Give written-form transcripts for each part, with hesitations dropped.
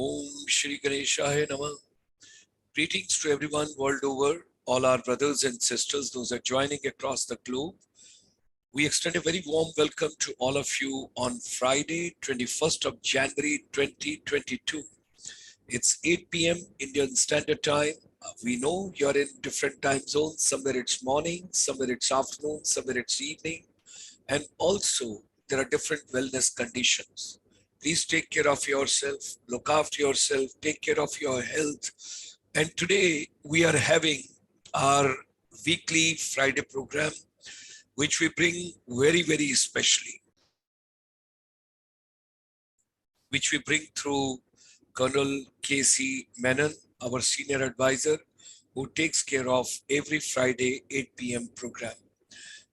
Om Shri Ganeshaya Namah. Greetings to everyone world over, all our brothers and sisters, those are joining across the globe. We extend a very warm welcome to all of you on Friday, 21st of January 2022. It's 8 p.m. Indian Standard Time. We know you're in different time zones. Somewhere it's morning, somewhere it's afternoon, somewhere it's evening. And also, there are different wellness conditions. Please take care of yourself, look after yourself, take care of your health. And today we are having our weekly Friday program, which we bring very specially, which we bring through Colonel K.C. Menon, our senior advisor, who takes care of every Friday 8 p.m. program.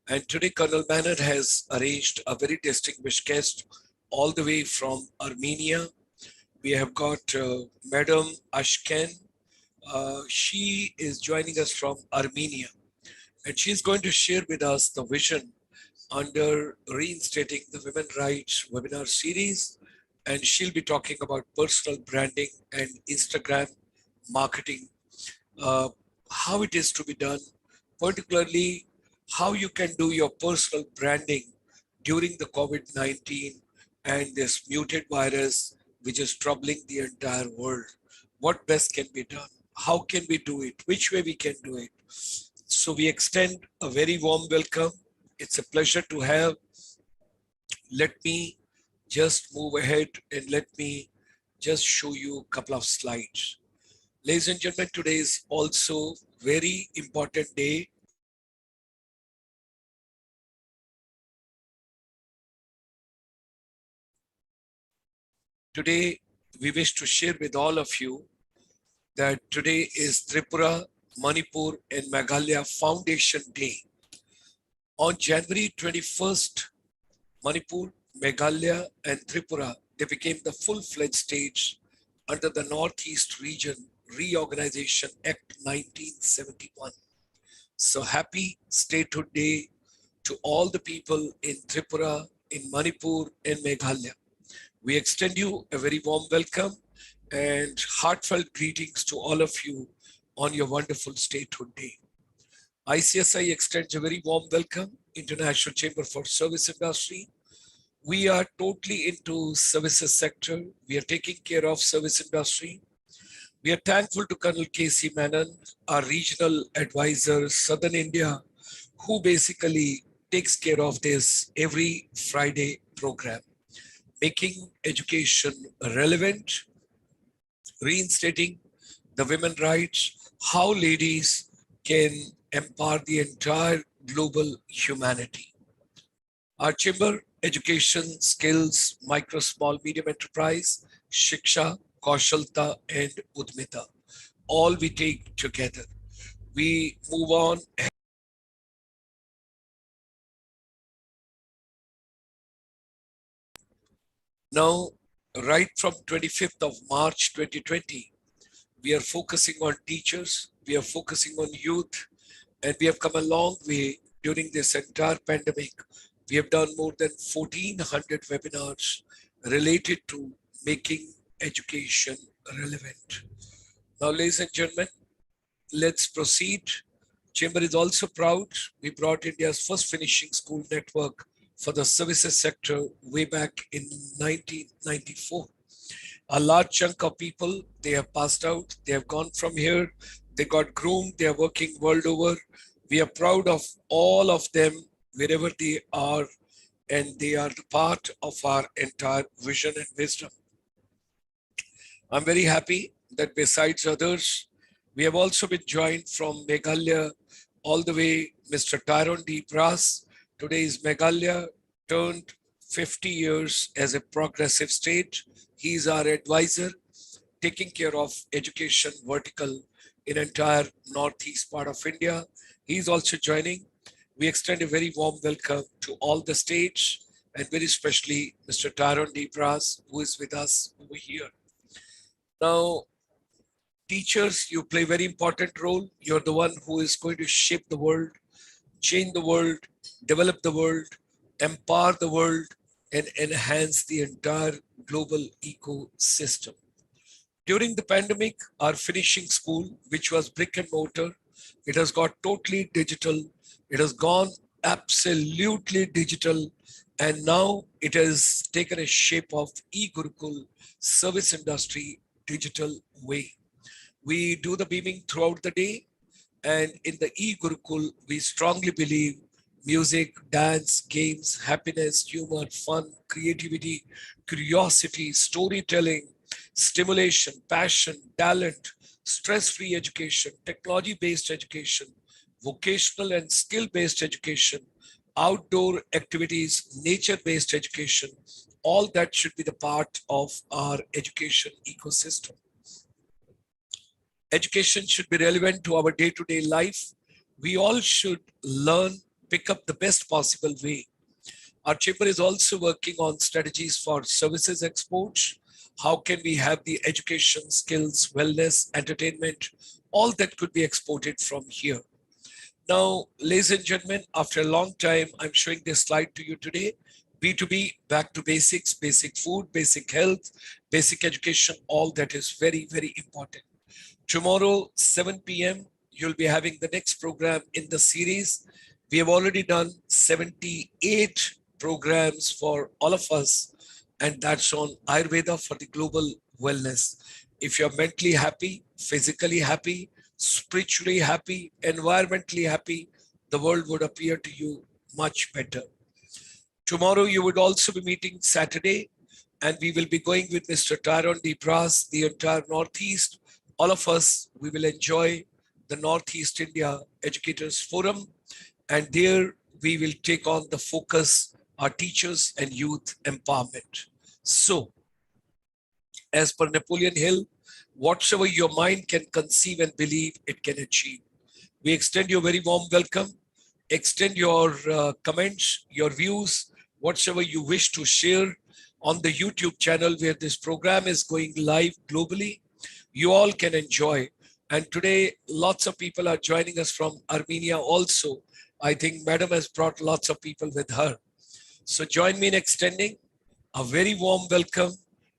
And today Colonel Menon has arranged a very distinguished guest all the way from Armenia. We have got Madam Ashken. She is joining us from Armenia, and she's going to share with us the vision under Reinstating the Women Rights webinar series, and she'll be talking about personal branding and Instagram marketing, how it is to be done, particularly how you can do your personal branding during the COVID-19 and this muted virus which is troubling the entire world. What best can be done? How can we do it? Which way we can do it? So we extend a very warm welcome. It's a pleasure to have. Let me just move ahead and let me just show you a couple of slides. Ladies and gentlemen, today is also very important day. Today, we wish to share with all of you that today is Tripura, Manipur and Meghalaya Foundation Day. On January 21st, Manipur, Meghalaya and Tripura, they became the full-fledged states under the Northeast Region Reorganization Act 1971. So happy Statehood Day to all the people in Tripura, in Manipur and Meghalaya. We extend you a very warm welcome and heartfelt greetings to all of you on your wonderful Statehood Day. ICSI extends a very warm welcome, International Chamber for Service Industry. We are totally into services sector. We are taking care of service industry. We are thankful to Colonel K.C. Menon, our regional advisor, Southern India, who basically takes care of this every Friday program, making education relevant, reinstating the women's rights, how ladies can empower the entire global humanity. Our chamber, education, skills, micro, small, medium enterprise, Shiksha, Kaushalta, and Udmita, all we take together. We move on. Now, right from 25th of March 2020, we are focusing on teachers, we are focusing on youth, and we have come a long way during this entire pandemic. We have done more than 1,400 webinars related to making education relevant. Now, ladies and gentlemen, let's proceed. Chamber is also proud. We brought India's first finishing school network for the services sector way back in 1994. A large chunk of people, they have passed out, they have gone from here, they got groomed, they are working world over. We are proud of all of them wherever they are, and they are the part of our entire vision and wisdom. I'm very happy that besides others, we have also been joined from Meghalaya all the way, Mr. Tyrone D. Brass. Today is Meghalaya turned 50 years as a progressive state. He is our advisor, taking care of education vertical in entire northeast part of India. He is also joining. We extend a very warm welcome to all the states and very especially Mr. Tyrone D. Brass, who is with us over here. Now, teachers, you play a very important role. You're the one who is going to shape the world, change the world, develop the world, empower the world, and enhance the entire global ecosystem. During the pandemic, our finishing school, which was brick and mortar, it has got totally digital. It has gone absolutely digital. And now it has taken a shape of e-Gurukul service industry digital way. We do the beaming throughout the day. And in the e-Gurukul, we strongly believe music, dance, games, happiness, humor, fun, creativity, curiosity, storytelling, stimulation, passion, talent, stress-free education, technology-based education, vocational and skill-based education, outdoor activities, nature-based education, all that should be the part of our education ecosystem. Education should be relevant to our day-to-day life. We all should learn, pick up the best possible way. Our chamber is also working on strategies for services exports. How can we have the education, skills, wellness, entertainment, all that could be exported from here. Now, ladies and gentlemen, after a long time, I'm showing this slide to you today. B2B, back to basics, basic food, basic health, basic education, all that is very, very important. Tomorrow, 7 p.m., you'll be having the next program in the series. We have already done 78 programs for all of us, and that's on Ayurveda for the global wellness. If you're mentally happy, physically happy, spiritually happy, environmentally happy, the world would appear to you much better. Tomorrow, you would also be meeting Saturday, and we will be going with Mr. Tyrone DeBras, the entire Northeast. All of us, we will enjoy the Northeast India Educators Forum, and there we will take on the focus, our teachers and youth empowerment. So, as per Napoleon Hill, whatsoever your mind can conceive and believe, it can achieve. We extend you a very warm welcome. Extend your comments, your views, whatsoever you wish to share on the YouTube channel where this program is going live globally. You all can enjoy. And today, lots of people are joining us from Armenia also. I think Madam has brought lots of people with her. So join me in extending a very warm welcome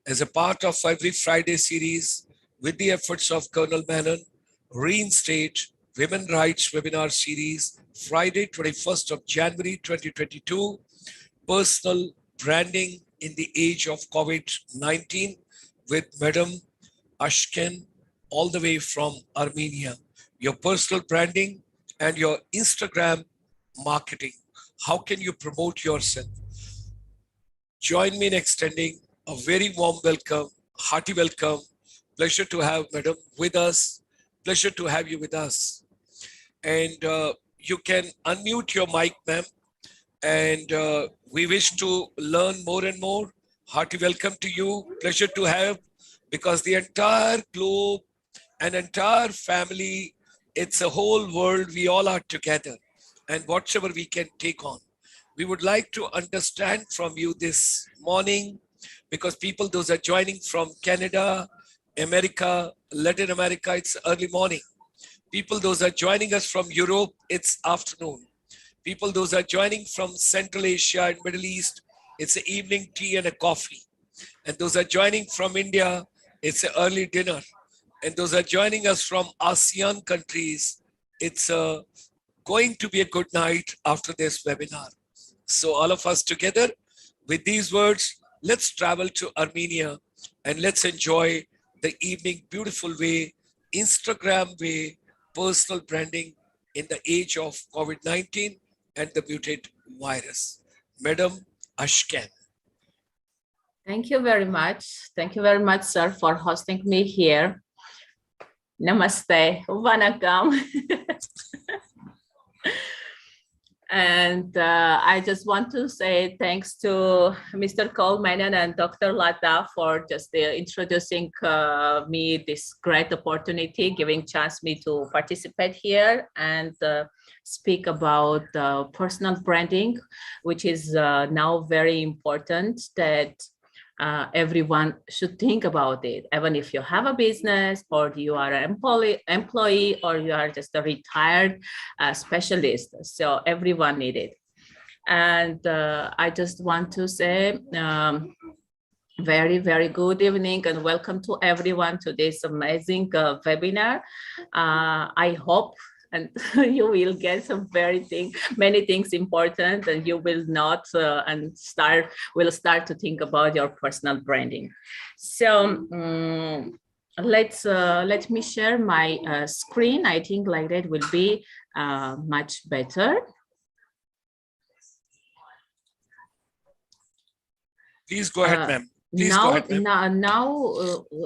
as a part of every Friday series with the efforts of Colonel Menon, Reinstate Women Rights Webinar Series, Friday, 21st of January, 2022, Personal Branding in the Age of COVID-19 with Madam Ashken, all the way from Armenia. Your personal branding and your Instagram marketing. How can you promote yourself? Join me in extending a very warm welcome, hearty welcome. Pleasure to have Madam with us. Pleasure to have you with us. And you can unmute your mic, ma'am. And we wish to learn more and more. Hearty welcome to you. Pleasure to have, because the entire globe, an entire family, it's a whole world, we all are together. And whatever we can take on. We would like to understand from you this morning, because people, those are joining from Canada, America, Latin America, it's early morning. People, those are joining us from Europe, it's afternoon. People, those are joining from Central Asia and Middle East, it's an evening tea and a coffee. And those are joining from India, it's an early dinner. And those are joining us from ASEAN countries, it's going to be a good night after this webinar. So all of us together, with these words, let's travel to Armenia and let's enjoy the evening beautiful way, Instagram way, personal branding in the age of COVID-19 and the mutant virus. Madam Ashken. Thank you very much. Thank you very much, sir, for hosting me here. Namaste. Vanakkam. And I just want to say thanks to Mr. Coleman and Dr. Lata for just introducing me this great opportunity, giving chance me to participate here and speak about personal branding, which is now very important that everyone should think about it, even if you have a business or you are an employee or you are just a retired specialist. So everyone need it. And I just want to say, Very, very good evening and welcome to everyone to this amazing webinar. I hope and you will get some many things important, and you will not will start to think about your personal branding. So let me share my screen. I think like that will be much better. Please go ahead, ma'am. Now,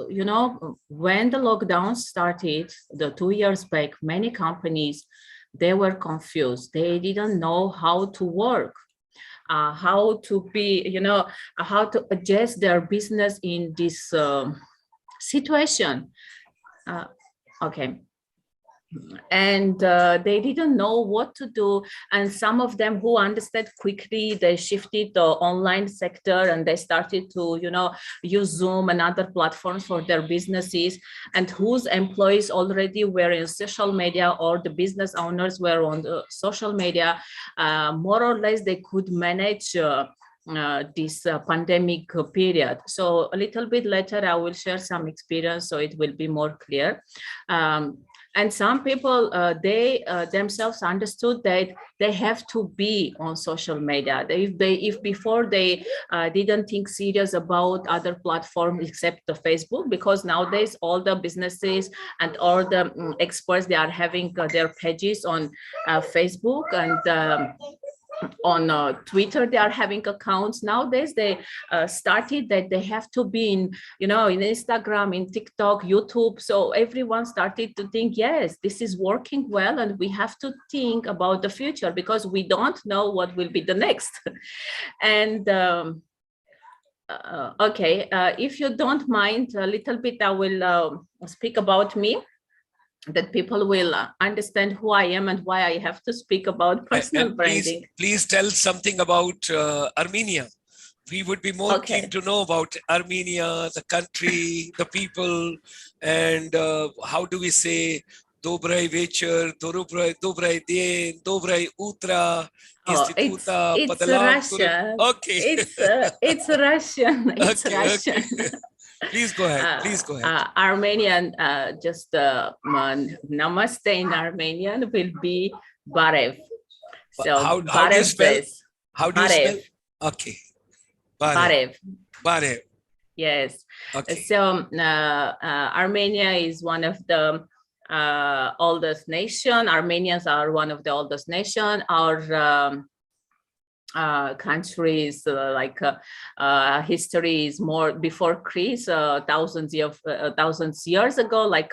you know, when the lockdown started 2 years back, many companies, they were confused. They didn't know how to work, how to be, you know, how to adjust their business in this situation. Okay. And they didn't know what to do. And some of them who understood quickly, they shifted the online sector and they started to, you know, use Zoom and other platforms for their businesses, and whose employees already were in social media, or the business owners were on the social media, more or less they could manage this pandemic period. So a little bit later, I will share some experience so it will be more clear. And some people, they themselves understood that they have to be on social media. If before they didn't think serious about other platforms except the Facebook, because nowadays all the businesses and all the experts, they are having their pages on Facebook and on Twitter, they are having accounts. Nowadays, they started that they have to be in, you know, in Instagram, in TikTok, YouTube. So everyone started to think, yes, this is working well, and we have to think about the future because we don't know what will be the next. And okay, if you don't mind a little bit, I will speak about me, that people will understand who I am and why I have to speak about personal branding. Please tell something about Armenia. We would be more keen to know about Armenia, the country, the people, and how do we say Dobrai Večer, Dobrai Den, Dobrai Utra, Instituta, it's Russian. Okay. It's Russian. It's okay, Russian. Okay. Please go ahead. Please go ahead. Armenian, just namaste in Armenian will be Barev. So how do you spell? How do you spell? Okay. Barev. Barev. Yes. Okay. So Armenia is one of the oldest nation. Armenians are one of the oldest nation. Our countries history is more before Greece, thousands years ago, like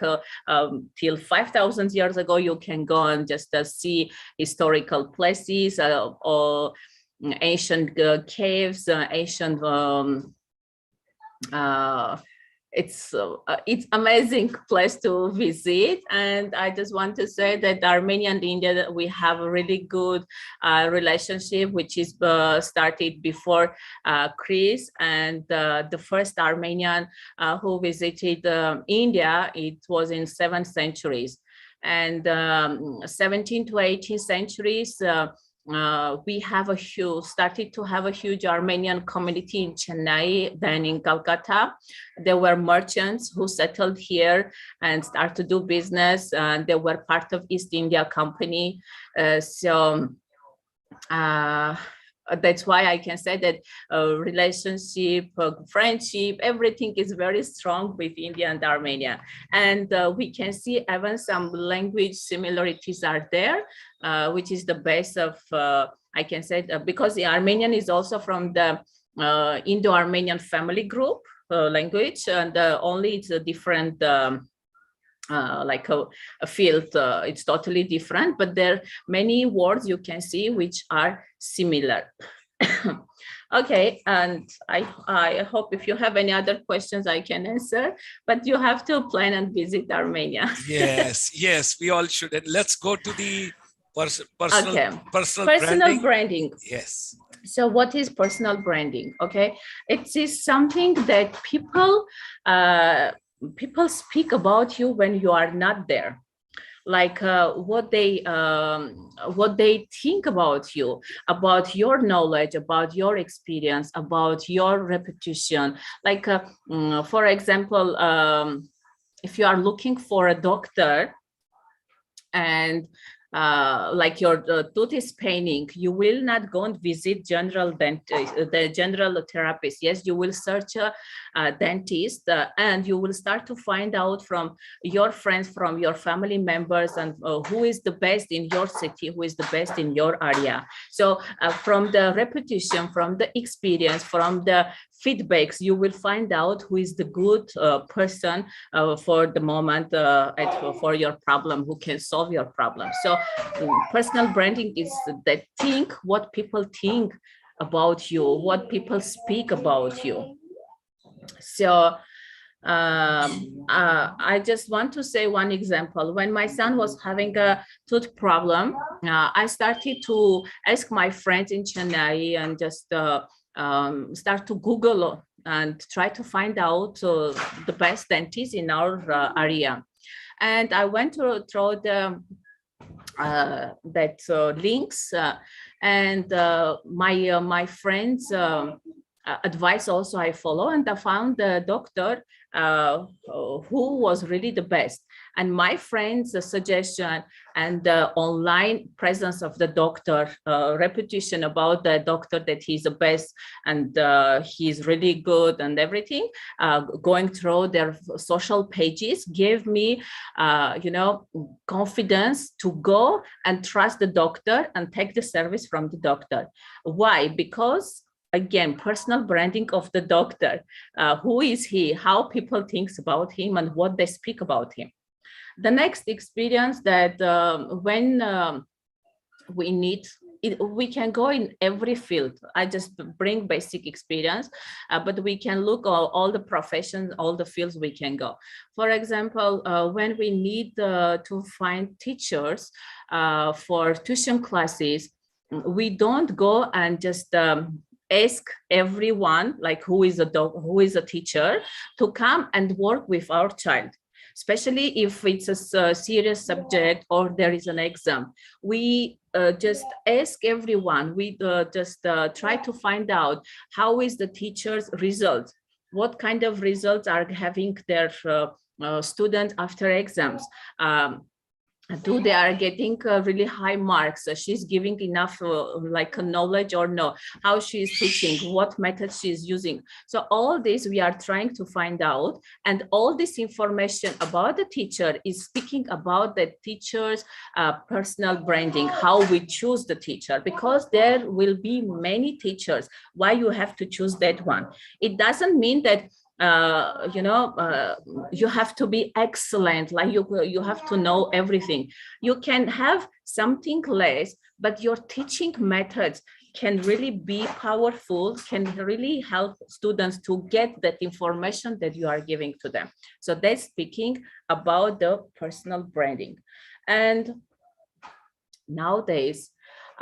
till 5,000 years ago. You can go and just see historical places or ancient caves, ancient it's amazing place to visit. And I just want to say that Armenia and India, we have a really good relationship, which is started before Greece. And the first Armenian who visited India, it was in 7th centuries. And 17th to 18th centuries, we have started to have a huge Armenian community in Chennai, then in Calcutta. There were merchants who settled here and started to do business, and they were part of East India Company. That's why I can say that relationship, friendship, everything is very strong with India and Armenia. And we can see even some language similarities are there, which is the base of, I can say, because the Armenian is also from the Indo-Armenian family group language, and only it's a different like a field, it's totally different, but there are many words you can see which are similar. Okay, and I hope if you have any other questions I can answer, but you have to plan and visit Armenia. Yes, we all should. And let's go to the personal branding. Yes. So what is personal branding? Okay, it is something that people speak about you when you are not there. like what they think about you, about your knowledge, about your experience, about your reputation. Like for example, if you are looking for a doctor and like your tooth is paining, you will not go and visit general dentist, the general therapist. Yes, you will search a dentist, and you will start to find out from your friends, from your family members, and who is the best in your city, who is the best in your area. So from the repetition, from the experience, from the feedbacks, you will find out who is the good person for the moment, for your problem, who can solve your problem. So personal branding is that think what people think about you, what people speak about you. So I just want to say one example. When my son was having a tooth problem, I started to ask my friends in Chennai and just start to Google and try to find out the best dentist in our area. And I went through the links, and my friends advice also I follow, and I found the doctor who was really the best. And my friend's suggestion and the online presence of the doctor, repetition about the doctor that he's the best and he's really good and everything, going through their social pages gave me, confidence to go and trust the doctor and take the service from the doctor. Why? Because again, personal branding of the doctor. Who is he? How people think about him and what they speak about him. The next experience that when we need, we can go in every field. I just bring basic experience, but we can look at all the professions, all the fields we can go. For example, when we need to find teachers for tuition classes, we don't go and just ask everyone like who is a teacher to come and work with our child, especially if it's a serious subject or there is an exam. We just ask everyone. We just try to find out how is the teacher's results, what kind of results are having their students after exams. Do they are getting really high marks? She's giving enough knowledge or no? How she is teaching? What method she is using? So all this we are trying to find out, and all this information about the teacher is speaking about the teacher's personal branding. How we choose the teacher, because there will be many teachers. Why you have to choose that one? It doesn't mean that you have to be excellent, like you have to know everything. You can have something less, but your teaching methods can really be powerful, can really help students to get that information that you are giving to them. So that's speaking about the personal branding. And nowadays,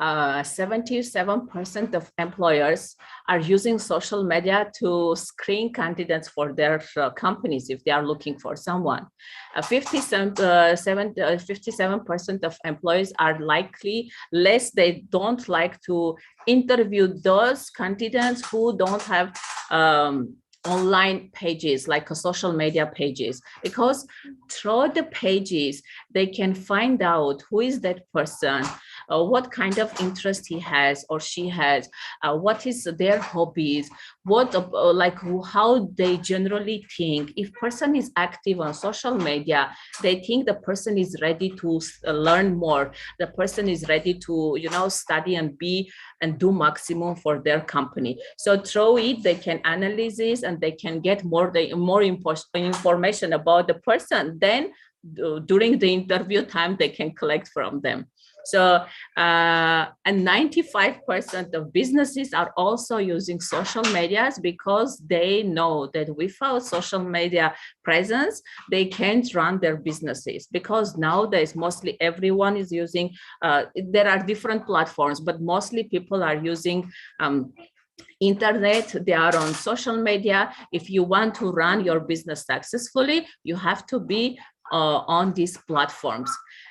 77% of employers are using social media to screen candidates for their companies if they are looking for someone. 57% of employees are likely they don't like to interview those candidates who don't have online pages, like social media pages, because through the pages they can find out who is that person, what kind of interest he has or she has, what is their hobbies, what how they generally think. If person is active on social media, they think the person is ready to learn more, the person is ready to study and do maximum for their company. So through it they can analyze this and they can get more information about the person. Then during the interview time they can collect from them. So and 95% of businesses are also using social medias, because they know that without social media presence they can't run their businesses. Because nowadays mostly everyone is using there are different platforms, but mostly people are using internet, they are on social media. If you want to run your business successfully, you have to be on these platforms.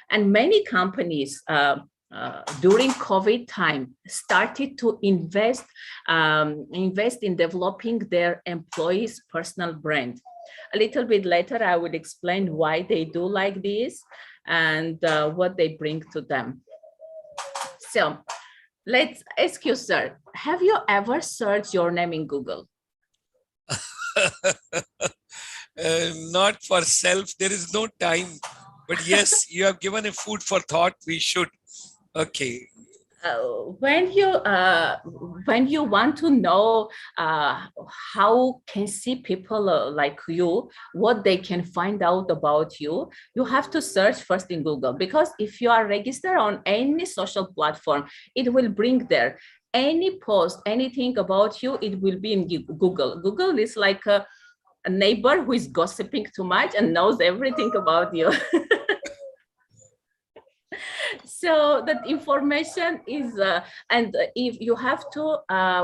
And many companies during COVID time started to invest in developing their employees' personal brand. A little bit later, I will explain why they do like this and what they bring to them. So let's ask you, sir, have you ever searched your name in Google? Not for self, there is no time. But yes, you have given a food for thought. We should. Okay. When you want to know how can see people like you, what they can find out about you, you have to search first in Google, because if you are registered on any social platform, it will bring there any post, anything about you, it will be in Google. Google is like a neighbor who is gossiping too much and knows everything about you. So that information is, and if you have to,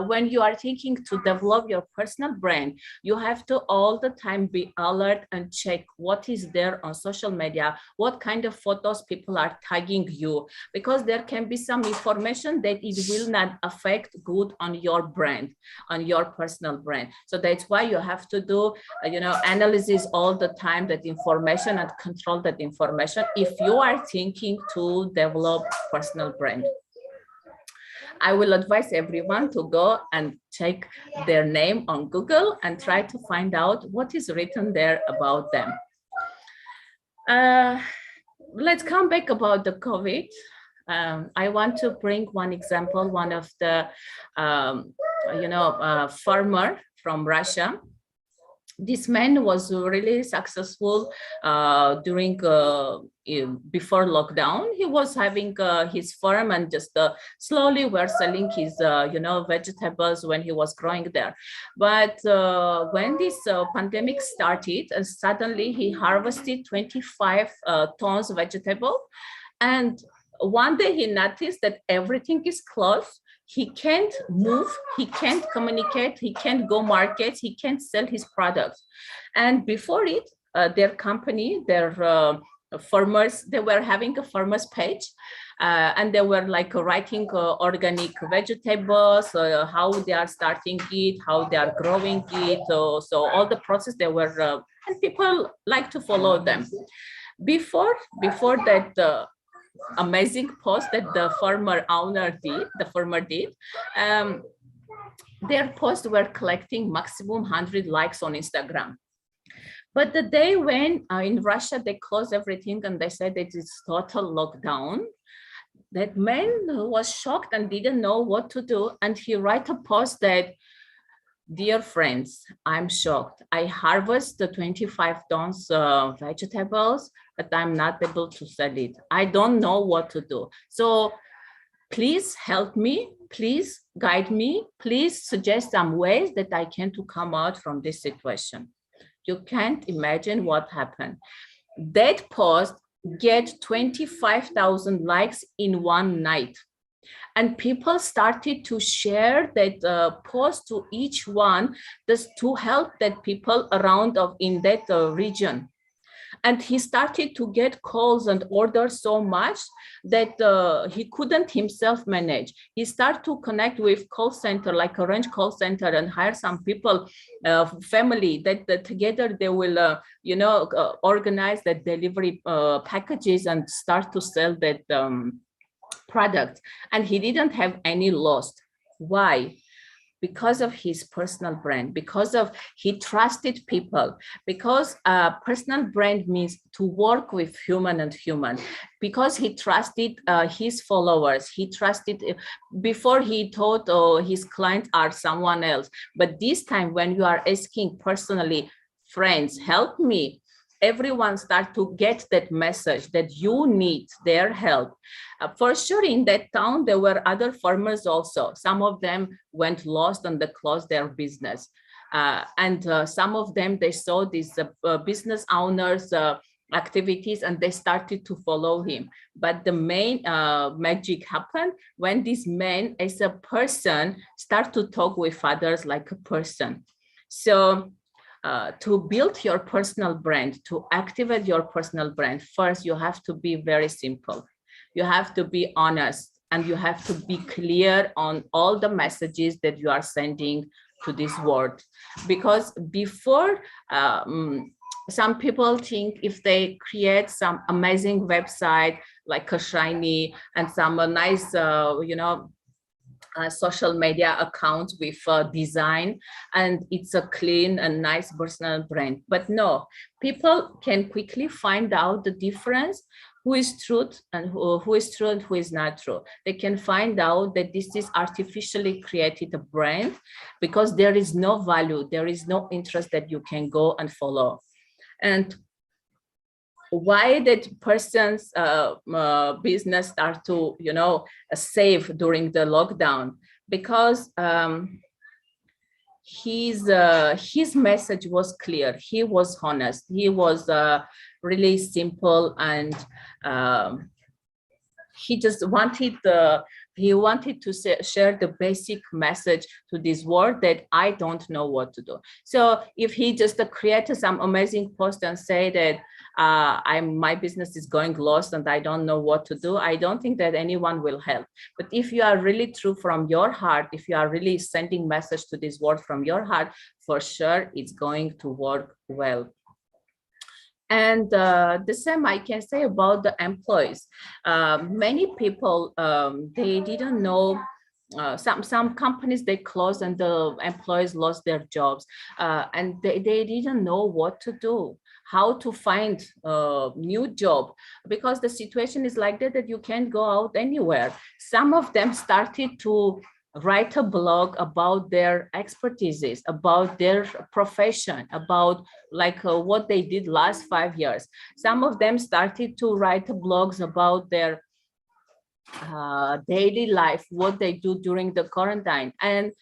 when you are thinking to develop your personal brand, you have to all the time be alert and check what is there on social media, what kind of photos people are tagging you, because there can be some information that it will not affect good on your brand, on your personal brand. So that's why you have to do, analysis all the time, that information, and control that information if you are thinking to develop personal brand. I will advise everyone to go and check their name on Google and try to find out what is written there about them. Let's come back about the COVID. I want to bring one example, one of the, farmer from Russia. This man was really successful during before lockdown. He was having his farm and just slowly were selling his vegetables when he was growing there. But when this pandemic started, and suddenly he harvested 25 tons of vegetable, and one day he noticed that everything is closed. He can't move, he can't communicate, he can't go markets, he can't sell his products. And before it, their company, their farmers, they were having a farmers page, and they were like writing organic vegetables, how they are starting it, how they are growing it. So all the process they were, and people like to follow them. Before that, amazing post that the farmer did, their posts were collecting maximum 100 likes on Instagram. But the day when in Russia they closed everything and they said that it's total lockdown, that man was shocked and didn't know what to do, and he wrote a post that, "Dear friends, I'm shocked. I harvest the 25 tons of vegetables, but I'm not able to sell it. I don't know what to do. So please help me, please guide me, please suggest some ways that I can to come out from this situation." You can't imagine what happened. That post get 25,000 likes in one night. And people started to share that post to each one, just to help that people around in that region. And he started to get calls and orders so much that he couldn't himself manage. He started to connect with call center, like Orange call center, and hire some people, family, that together they will, organize the delivery packages and start to sell that product. And he didn't have any loss. Why? Because of his personal brand, because of he trusted people, because personal brand means to work with human and human, because he trusted his followers. He trusted, before he thought his clients are someone else. But this time when you are asking personally, "Friends, help me," everyone start to get that message that you need their help. For sure, in that town, there were other farmers also. Some of them went lost and they closed their business. And some of them, they saw these business owners activities, and they started to follow him. But the main magic happened when this man as a person start to talk with others like a person. So to build your personal brand, to activate your personal brand, first you have to be very simple. You have to be honest, and you have to be clear on all the messages that you are sending to this world. Because before, some people think if they create some amazing website like a shiny and some nice, social media accounts with design, and it's a clean and nice personal brand. But no, people can quickly find out the difference, who is truth and who is true and who is not true. They can find out that this is artificially created a brand, because there is no value, there is no interest that you can go and follow. And why that person's business start to save during the lockdown? Because his message was clear, he was honest, he was really simple, and he just wanted to share the basic message to this world that I don't know what to do. So if he just created some amazing post and say that my business is going lost and I don't know what to do, I don't think that anyone will help. But if you are really true from your heart, if you are really sending message to this world from your heart, for sure it's going to work well. And the same I can say about the employees. Many people, they didn't know, some companies, they closed and the employees lost their jobs, and they didn't know what to do, how to find a new job, because the situation is like that you can't go out anywhere. Some of them started to write a blog about their expertises, about their profession, about what they did last 5 years. Some of them started to write blogs about their daily life, what they do during the quarantine. And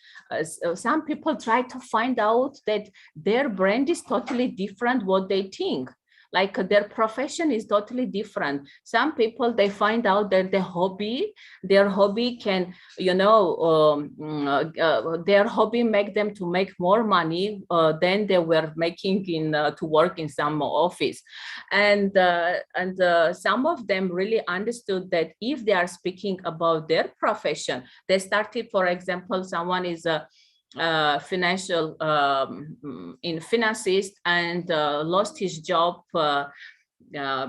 some people try to find out that their brand is totally different what they think. Like their profession is totally different. Some people, they find out that their hobby can, their hobby make them to make more money than they were making to work in some office. And some of them really understood that if they are speaking about their profession, they started, for example, someone is a financial in finances and lost his job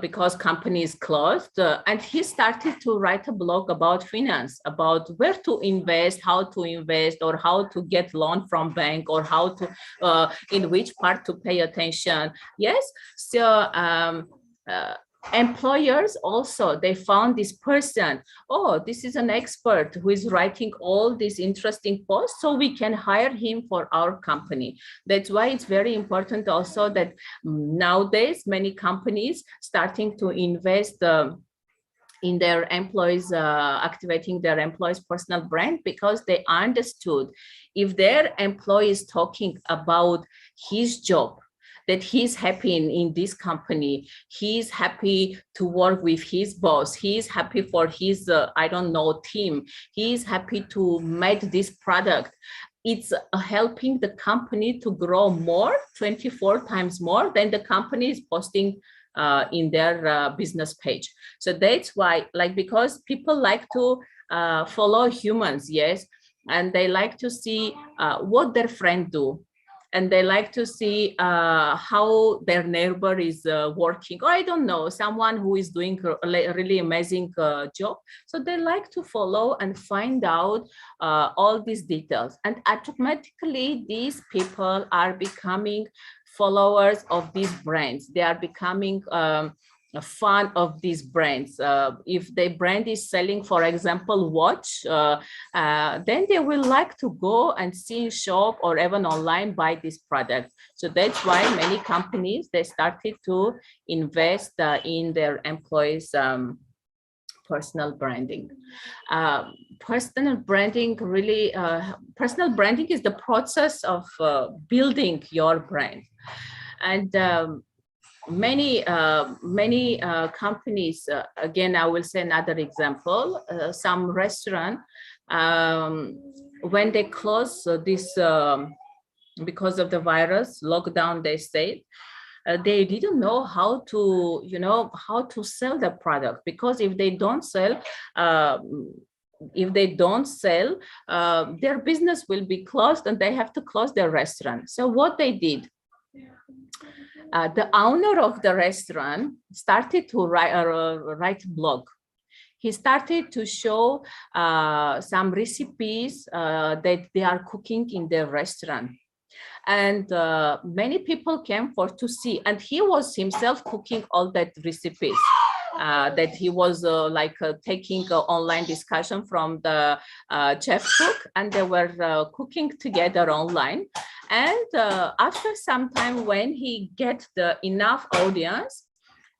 because company is closed, and he started to write a blog about finance, about where to invest, how to invest, or how to get loan from bank, or how to in which part to pay attention. Yes, so employers also, they found this person, oh, this is an expert who is writing all these interesting posts, so we can hire him for our company. That's why it's very important also that nowadays many companies starting to invest in their employees, activating their employees' personal brand, because they understood if their employee is talking about his job, that he's happy in this company, he's happy to work with his boss, he's happy for his, team, he's happy to make this product. It's helping the company to grow more, 24 times more than the company is posting in their business page. So that's why, because people like to follow humans, yes, and they like to see what their friend do. And they like to see how their neighbor is working, or I don't know, someone who is doing a really amazing job. So they like to follow and find out all these details. And automatically, these people are becoming followers of these brands. They are becoming a fan of these brands. If the brand is selling, for example, watch, then they will like to go and see in shop or even online buy this product. So that's why many companies, they started to invest in their employees' personal branding. Personal branding really, personal branding is the process of building your brand. And many companies, again, I will say another example, some restaurant, when they close this, because of the virus lockdown, they say, they didn't know how to, how to sell the product, because if they don't sell, their business will be closed and they have to close their restaurant. So what they did, the owner of the restaurant started to write blog. He started to show some recipes that they are cooking in their restaurant. And many people came for to see, and he was himself cooking all that recipes. That he was taking online discussion from the chef cook, and they were cooking together online. And after some time, when he get the enough audience,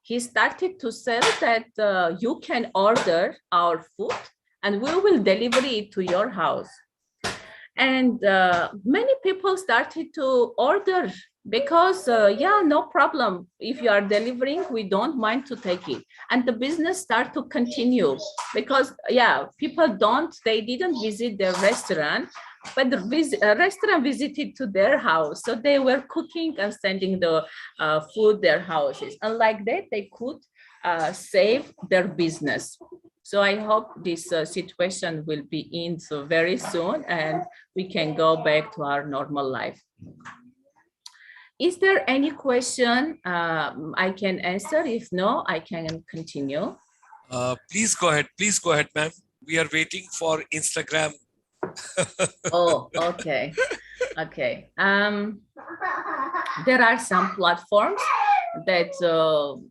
he started to sell that you can order our food and we will deliver it to your house. And many people started to order, because yeah, no problem, if you are delivering, we don't mind to take it. And the business start to continue, because yeah, people they didn't visit their restaurant, but the restaurant visited to their house. So they were cooking and sending the food their houses, and like that they could save their business. So I hope this situation will be in so very soon and we can go back to our normal life. Is there any question I can answer? If no, I can continue. Please go ahead. Please go ahead, ma'am. We are waiting for Instagram. Oh, okay. Okay. There are some platforms that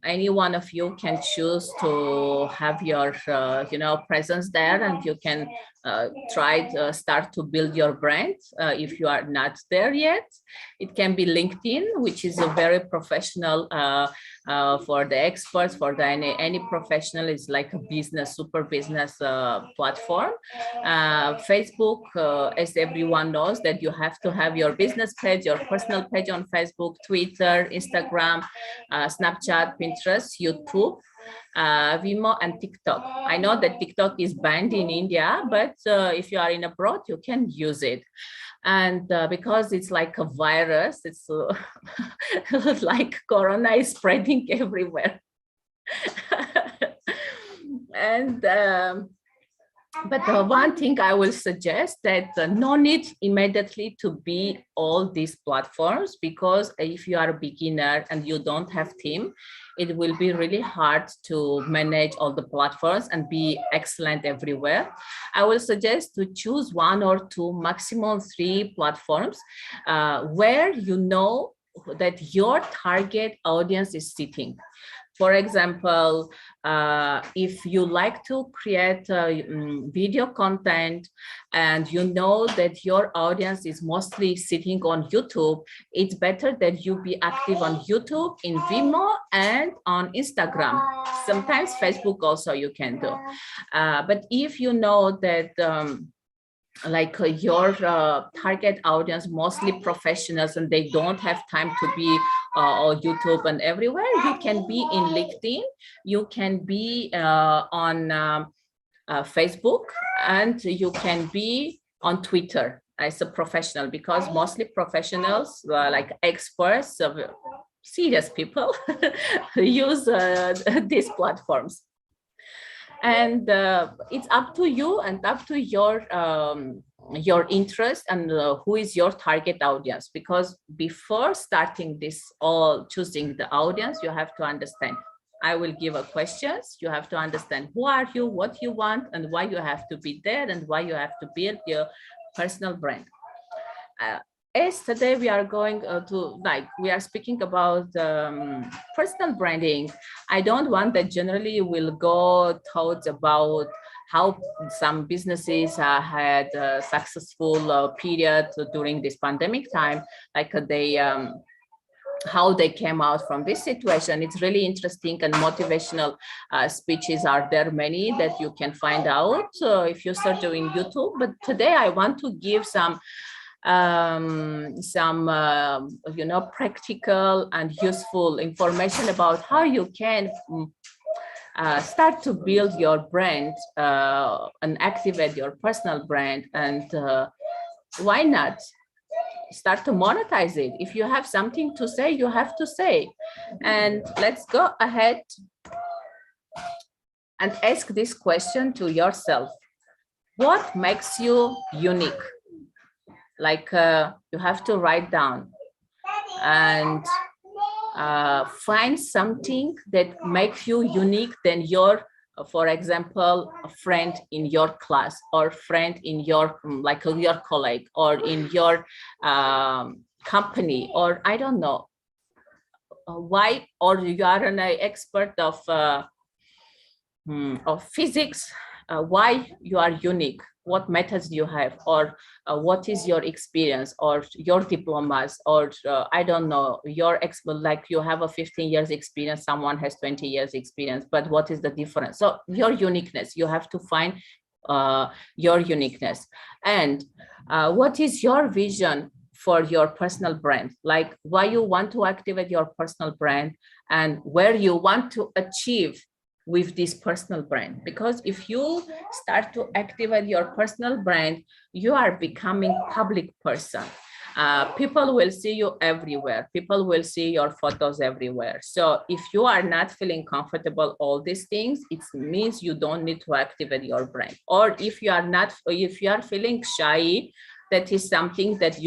any one of you can choose to have your presence there, and you can try to start to build your brand if you are not there yet. It can be LinkedIn, which is a very professional for the experts, for the any professional. Is like a business, super business platform. Facebook, as everyone knows, that you have to have your business page, your personal page on Facebook, Twitter, Instagram, Snapchat, Pinterest, YouTube, Vimeo, and TikTok. I know that TikTok is banned in India, but if you are in abroad, you can use it. And because it's like a virus, it's like Corona is spreading everywhere. And but the one thing I will suggest that no need immediately to be all these platforms, because if you are a beginner and you don't have team, it will be really hard to manage all the platforms and be excellent everywhere. I will suggest to choose 1 or 2, maximum 3 platforms where you know that your target audience is sitting. For example, if you like to create video content and you know that your audience is mostly sitting on YouTube, it's better that you be active on YouTube, in Vimeo, and on Instagram. Sometimes Facebook also you can do. But if you know that your target audience, mostly professionals, and they don't have time to be on YouTube and everywhere, you can be in LinkedIn, you can be on Facebook, and you can be on Twitter as a professional, because mostly professionals, like experts, serious people, use these platforms. And it's up to you and up to your interest and who is your target audience. Because before starting this, all choosing the audience, you have to understand. I will give a questions. You have to understand who are you, what you want, and why you have to be there, and why you have to build your personal brand. As today we are going we are speaking about personal branding, I don't want that generally will go thoughts about how some businesses had a successful period during this pandemic time, like how they came out from this situation. It's really interesting, and motivational speeches are there many that you can find out if you search in YouTube. But today I want to give some some practical and useful information about how you can start to build your brand and activate your personal brand, and why not start to monetize it. If you have something to say, you have to say. And let's go ahead and ask this question to yourself. What makes you unique? Like you have to write down and find something that makes you unique than your, for example, a friend in your class, or friend in your, like your colleague, or in your company, or I don't know why, or you are an expert of physics, why you are unique, what methods do you have, or what is your experience, or your diplomas, or I don't know, your like you have a 15 years experience, someone has 20 years experience, but what is the difference? So your uniqueness, you have to find your uniqueness. And what is your vision for your personal brand? Like why you want to activate your personal brand, and where you want to achieve with this personal brand. Because if you start to activate your personal brand, you are becoming public person. People will see you everywhere. People will see your photos everywhere. So if you are not feeling comfortable all these things, it means you don't need to activate your brand. Or if you are feeling shy, that is something that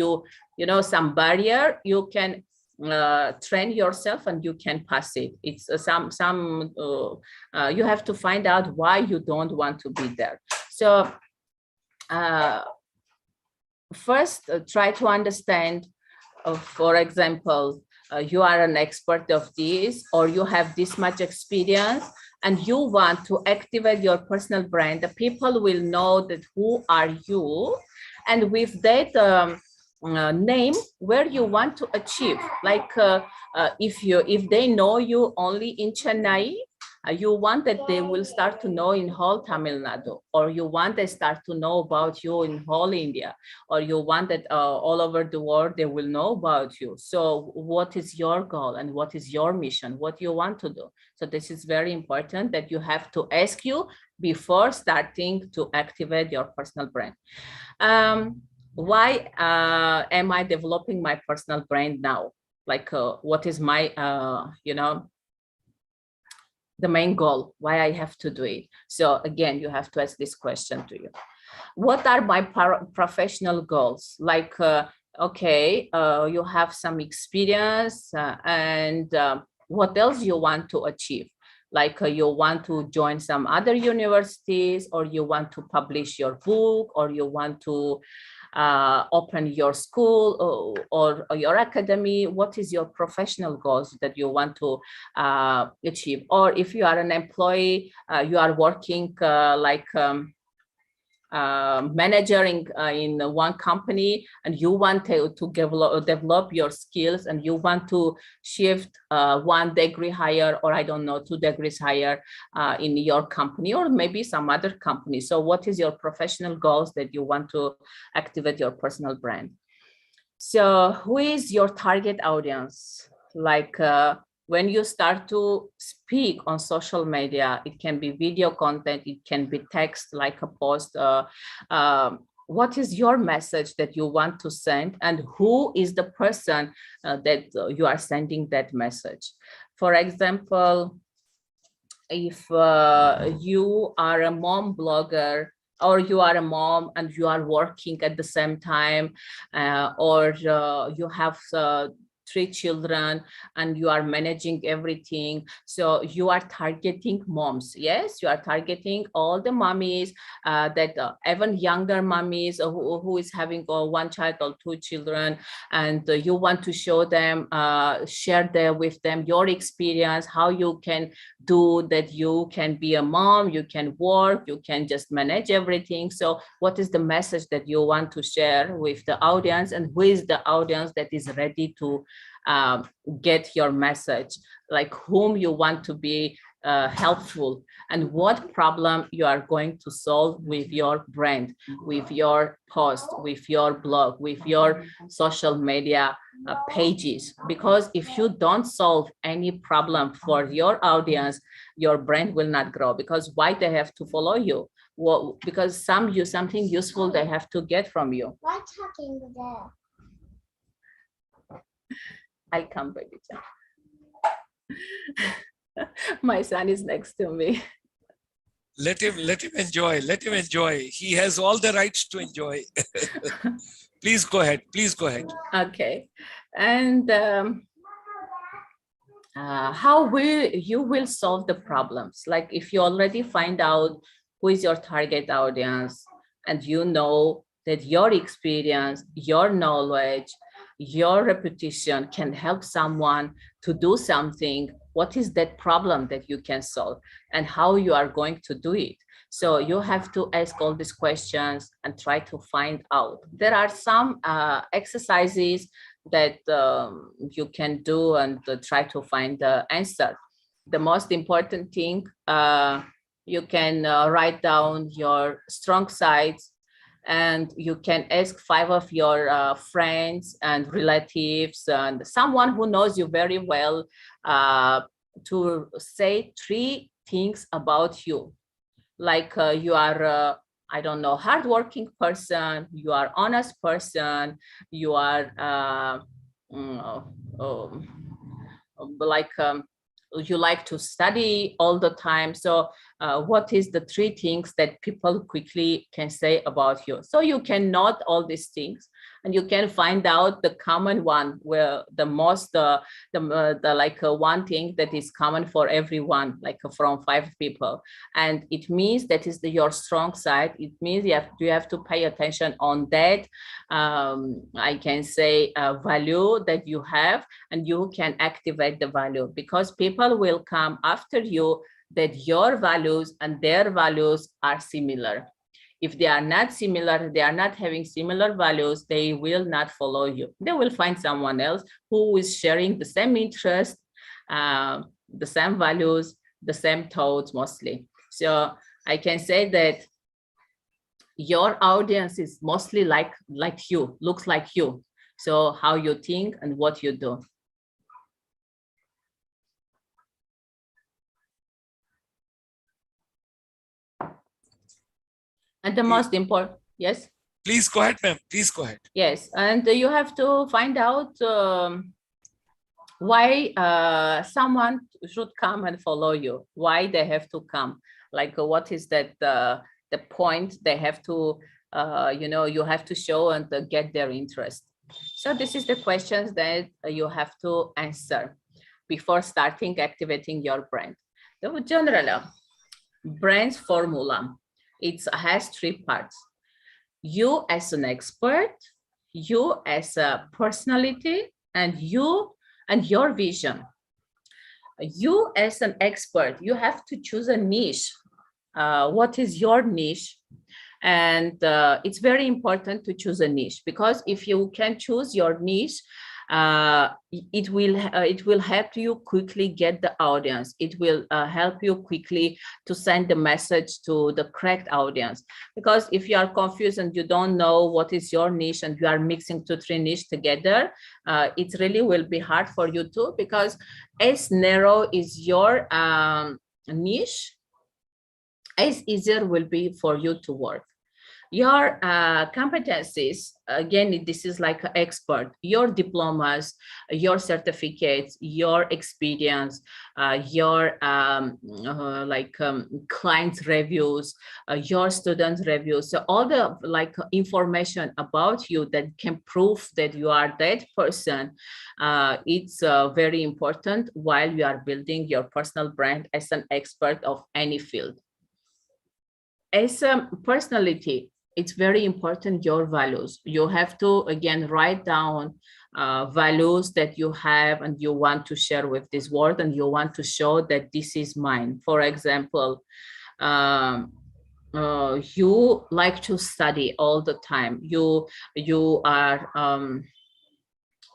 some barrier, you can train yourself and you can pass it. It's you have to find out why you don't want to be there. So first, try to understand, for example, you are an expert of this, or you have this much experience, and you want to activate your personal brand. The people will know that who are you, and with that name, where you want to achieve. Like if they know you only in Chennai, you want that they will start to know in whole Tamil Nadu, or you want they start to know about you in whole India, or you want that all over the world they will know about you. So what is your goal, and what is your mission, what you want to do? So this is very important that you have to ask you before starting to activate your personal brand. Why am I developing my personal brand now? Like what is my the main goal, why I have to do it? So again, you have to ask this question to you. What are my professional goals? Like okay, you have some experience, and what else you want to achieve? Like you want to join some other universities, or you want to publish your book, or you want to open your school or your academy. What is your professional goals that you want to achieve? Or if you are an employee, you are working manager in one company, and you want to develop your skills, and you want to shift 1 degree higher, or I don't know, 2 degrees higher in your company, or maybe some other company. So what is your professional goals that you want to activate your personal brand? So who is your target audience? Like when you start to speak on social media, it can be video content, it can be text, like a post. What is your message that you want to send, and who is the person that you are sending that message? For example, if you are a mom blogger, or you are a mom and you are working at the same time, or you have 3 children and you are managing everything. So you are targeting moms. Yes, you are targeting all the mommies that even younger mommies who is having 1 child or 2 children, and you want to show them, share there with them your experience, how you can do that. You can be a mom, you can work, you can just manage everything. So what is the message that you want to share with the audience, and who is the audience that is ready to get your message? Like whom you want to be helpful, and what problem you are going to solve with your brand, with your post, with your blog, with your social media pages. Because if you don't solve any problem for your audience, your brand will not grow. Because why they have to follow you? Well, because something useful they have to get from you. Why talking there? I'll come, baby. My son is next to me. Let him enjoy. Let him enjoy. He has all the rights to enjoy. Please go ahead. Please go ahead. Okay. And how you will solve the problems? Like if you already find out who is your target audience, and you know that your experience, your knowledge, your reputation can help someone to do something, what is that problem that you can solve and how you are going to do it? So you have to ask all these questions and try to find out. There are some exercises that you can do and try to find the answer. The most important thing, you can write down your strong sides, and you can ask 5 of your friends and relatives and someone who knows you very well to say 3 things about you. Like you are, I don't know, hardworking person, you are honest person, you are you like to study all the time. So what is the 3 things that people quickly can say about you? So you can note all these things, and you can find out the common one, where the most one thing that is common for everyone, like from 5 people, and it means that is your strong side. It means you have to pay attention on that. I can say value that you have, and you can activate the value, because people will come after you that your values and their values are similar. If they are not similar, they are not having similar values, they will not follow you. They will find someone else who is sharing the same interest, the same values, the same thoughts mostly. So I can say that your audience is mostly like you, looks like you. So how you think and what you do. And the most important, yes? Please go ahead, ma'am. Please go ahead. Yes, and you have to find out why someone should come and follow you, why they have to come. Like what is that the point they have to, you have to show and get their interest. So this is the questions that you have to answer before starting activating your brand. The general brand formula. It has 3 parts. You as an expert, you as a personality, and you and your vision. You as an expert, you have to choose a niche. What is your niche? And it's very important to choose a niche, because if you can choose your niche, it will help you quickly get the audience. It will help you quickly to send the message to the correct audience. Because if you are confused and you don't know what is your niche, and you are mixing 2-3 niche together, it really will be hard for you too, because as narrow is your niche, as easier will be for you to work. Your competencies, again, this is like an expert, your diplomas, your certificates, your experience, your clients reviews, your students reviews. So all the information about you that can prove that you are that person, it's very important while you are building your personal brand as an expert of any field. As a personality, it's very important, your values. You have to, again, write down values that you have and you want to share with this world, and you want to show that this is mine. For example, you like to study all the time. You are,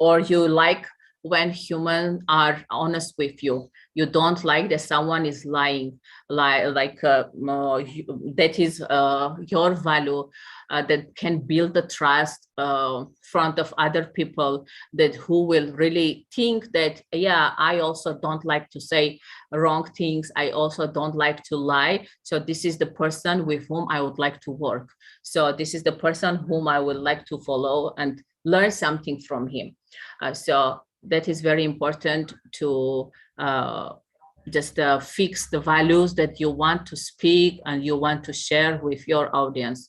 or you like when humans are honest with you. You don't like that someone is lying, that is your value, that can build the trust front of other people, that who will really think that, yeah, I also don't like to say wrong things. I also don't like to lie. So this is the person with whom I would like to work. So this is the person whom I would like to follow and learn something from him. So that is very important to just fix the values that you want to speak and you want to share with your audience.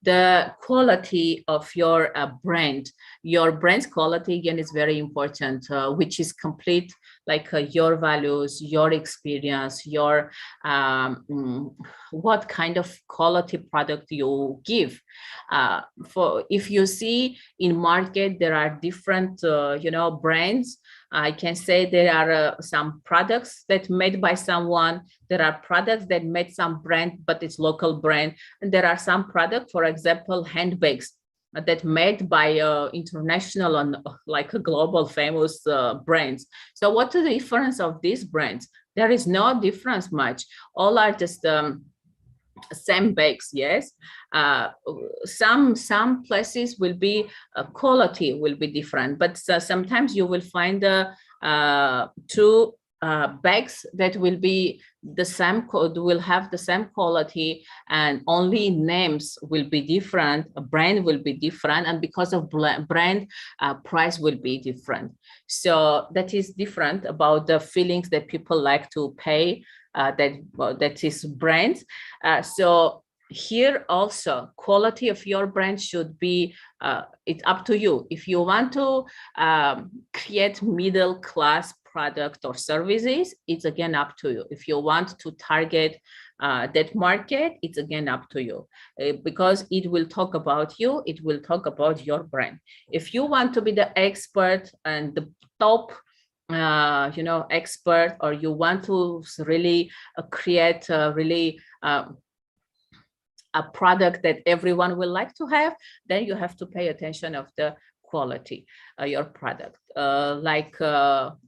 The quality of your brand's quality again is very important, which is complete, like your values, your experience, your what kind of quality product you give. For if you see in market, there are different brands. I can say there are some products that made by someone. There are products that made some brand, but it's local brand. And there are some products, for example, handbags that made by international and like a global famous brands. So what is the difference of these brands? There is no difference much. All are just same bags, yes. Some places will be quality will be different, but sometimes you will find two bags that will be the same will have the same quality, and only names will be different, a brand will be different, and because of brand, price will be different. So that is different about the feelings that people like to pay, that is brand. So here also quality of your brand should be, it's up to you. If you want to create middle class product or services, it's again up to you. If you want to target that market, it's again up to you, because it will talk about you, it will talk about your brand. If you want to be the expert and the top expert, or you want to really create really a product that everyone will like to have, then you have to pay attention of the quality your product, like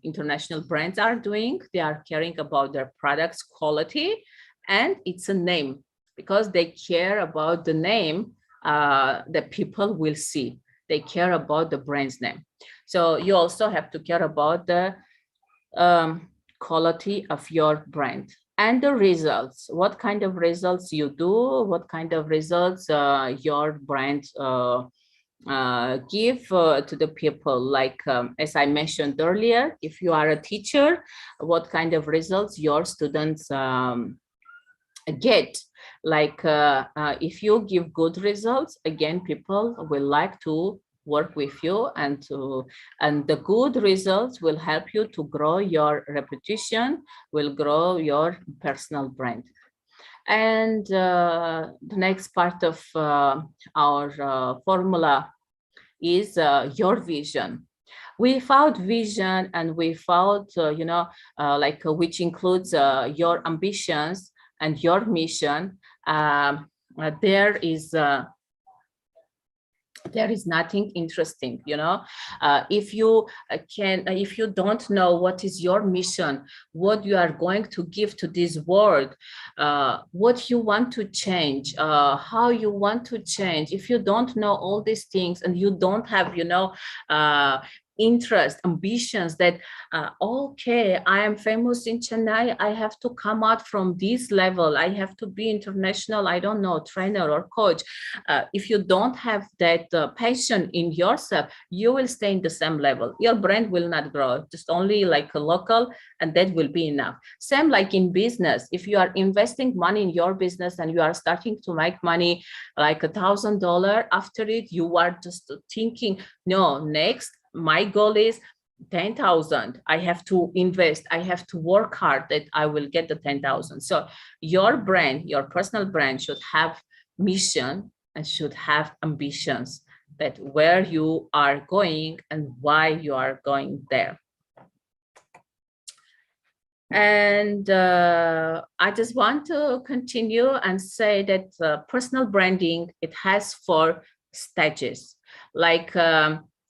international brands are doing. They are caring about their products quality, and it's a name, because they care about the name that people will see. They care about the brand's name. So you also have to care about the quality of your brand. And the results, what kind of results you do, what kind of results your brand give to the people. Like, as I mentioned earlier, if you are a teacher, what kind of results your students get. Like, if you give good results, again, people will like to work with you, and the good results will help you to grow your reputation, will grow your personal brand. And the next part of our formula is your vision. Without vision and without which includes your ambitions and your mission, there is nothing interesting. If you don't know what is your mission, what you are going to give to this world, what you want to change, how you want to change, if you don't know all these things, and you don't have interest, ambitions, that okay, I am famous in Chennai, I have to come out from this level, I have to be international, I don't know, trainer or coach. If you don't have that passion in yourself, you will stay in the same level. Your brand will not grow, just only like a local, and that will be enough. Same like in business. If you are investing money in your business and you are starting to make money like $1,000, after it you are just thinking, no, next my goal is 10,000. I have to invest. I have to work hard that I will get the 10,000. So your brand, your personal brand, should have mission and should have ambitions, that where you are going and why you are going there. And I just want to continue and say that personal branding, it has 4 stages. Like,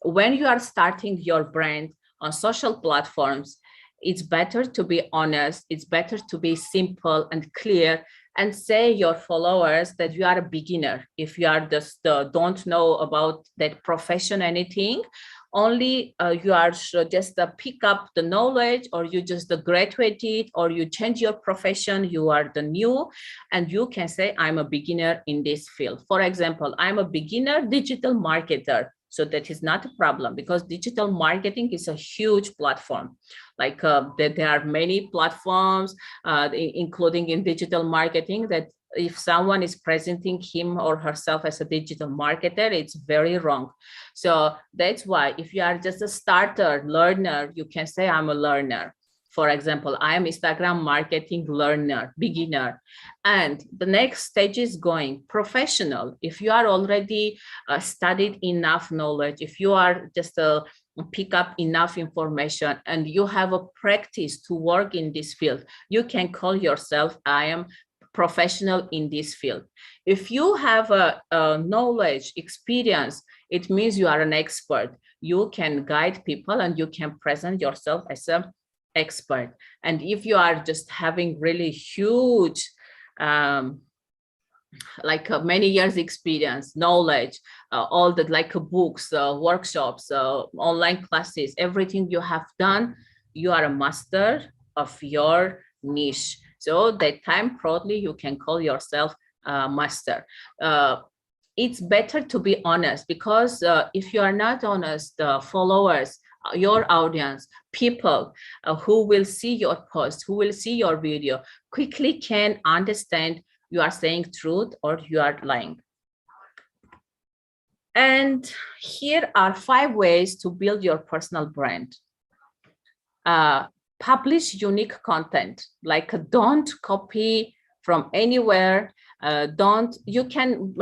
when you are starting your brand, on social platforms, it's better to be honest, it's better to be simple and clear, and say your followers that you are a beginner. If you are just don't know about that profession, anything, only you are just pick up the knowledge, or you just graduated, or you change your profession, you are the new, and you can say, I'm a beginner in this field. For example, I'm a beginner digital marketer. So that is not a problem, because digital marketing is a huge platform. Like there are many platforms, including in digital marketing, that if someone is presenting him or herself as a digital marketer, it's very wrong. So that's why if you are just a starter learner, you can say I'm a learner. For example, I am Instagram marketing learner, beginner. And the next stage is going professional. If you are already studied enough knowledge, if you are just pick up enough information and you have a practice to work in this field, you can call yourself, I am professional in this field. If you have a knowledge, experience, it means you are an expert. You can guide people and you can present yourself as an expert. And if you are just having really huge, like many years experience, knowledge, all the like books, workshops, online classes, everything you have done, you are a master of your niche. So that time proudly you can call yourself master. It's better to be honest, because if you are not honest, followers, your audience, people who will see your post, who will see your video, quickly can understand you are saying truth or you are lying. And here are 5 ways to build your personal brand. Publish unique content, like don't copy from anywhere. You can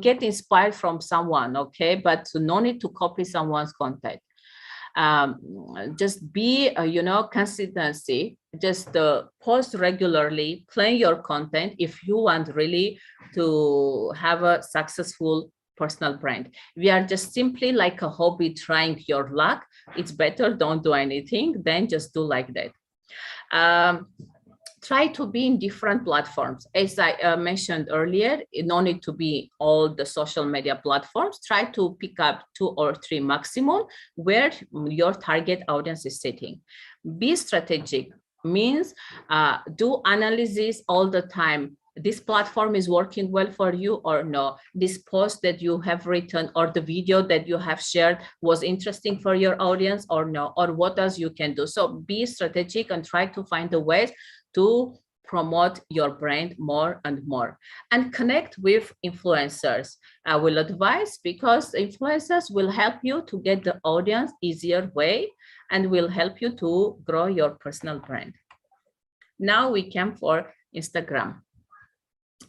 get inspired from someone, okay, but no need to copy someone's content. Just be consistency, just post regularly, plan your content if you want really to have a successful personal brand. We are just simply like a hobby, trying your luck. It's better don't do anything than just do like that. Try to be in different platforms. As I mentioned earlier, no need to be all the social media platforms. Try to pick up 2 or 3 maximum where your target audience is sitting. Be strategic, means do analysis all the time. This platform is working well for you or no? This post that you have written or the video that you have shared was interesting for your audience or no? Or what else you can do? So be strategic and try to find the ways to promote your brand more and more, and connect with influencers. I will advise, because influencers will help you to get the audience easier way and will help you to grow your personal brand. Now we come for Instagram.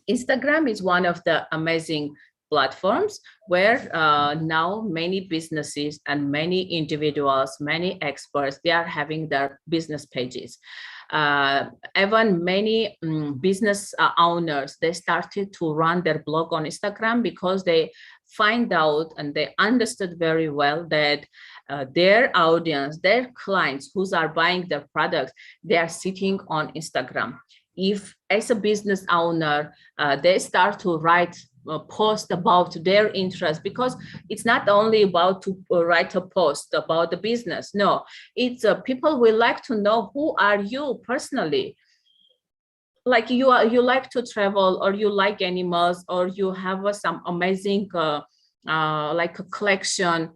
Instagram is one of the amazing platforms where now many businesses and many individuals, many experts, they are having their business pages. Even many business owners, they started to run their blog on Instagram because they find out and they understood very well that their audience, their clients who are buying their products, they are sitting on Instagram. If as a business owner, they start to write post about their interest, because it's not only about to write a post about the business. No, it's people will like to know who are you personally. Like you like to travel, or you like animals, or you have some amazing like a collection.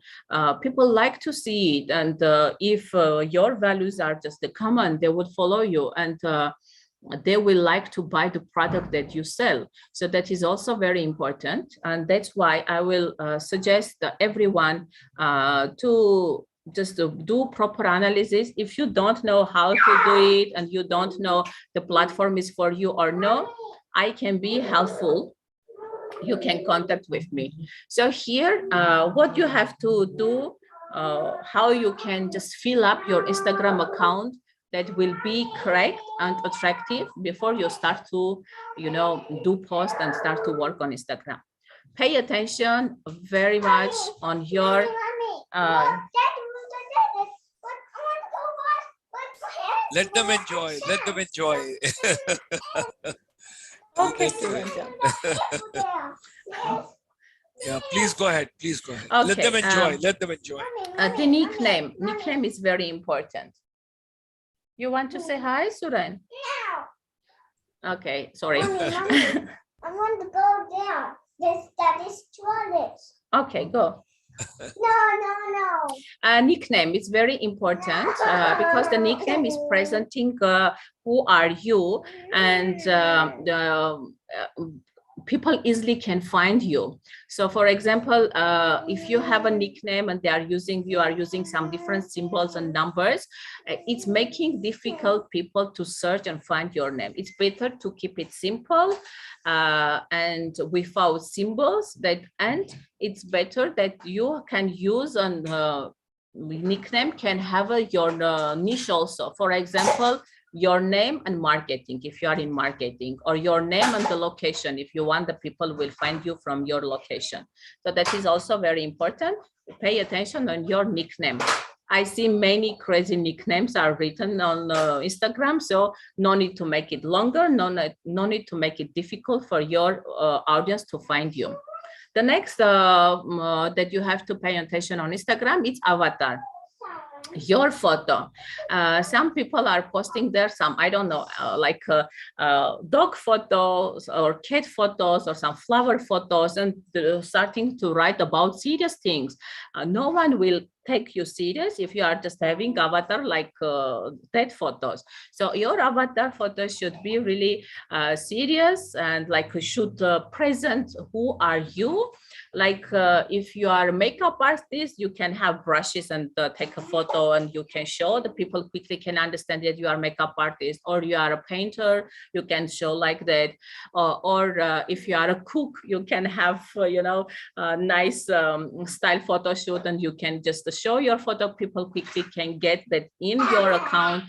People like to see it, and if your values are just the common, they would follow you, and they will like to buy the product that you sell. So that is also very important. And that's why I will suggest everyone to just do proper analysis. If you don't know how to do it and you don't know the platform is for you or no, I can be helpful. You can contact with me. So here, what you have to do, how you can just fill up your Instagram account that will be correct and attractive before you start to, do post and start to work on Instagram. Pay attention very much on your Let them enjoy. Let them enjoy. Okay, Enjoy. Suranjan. Yeah, please go ahead. Please go ahead. Let Okay, them enjoy. Let them enjoy. the nickname. Nickname is very important. You want to say hi, Suran? Okay, sorry. I want to go there. That is toilet. Okay, go. No. Nickname is very important because the nickname is presenting who are you, and people easily can find you. So for example, if you have a nickname and you are using some different symbols and numbers, it's making difficult people to search and find your name. It's better to keep it simple and without symbols, and it's better that you can use an nickname can have your niche also. For example, your name and marketing, if you are in marketing, or your name and the location, if you want the people will find you from your location. So that is also very important. Pay attention on your nickname. I see many crazy nicknames are written on Instagram, so no need to make it longer, no need to make it difficult for your audience to find you. The next that you have to pay attention on Instagram is avatar. Your photo. Some people are posting there some, I don't know, like dog photos or cat photos or some flower photos, and starting to write about serious things. No one will take you serious if you are just having avatar like that photos. So your avatar photo should be really serious and like should present who are you. Like if you are a makeup artist, you can have brushes and take a photo, and you can show the people quickly can understand that you are a makeup artist. Or you are a painter, you can show like that. Or if you are a cook, you can have a nice style photo shoot, and you can just show your photo. People quickly can get that in your account.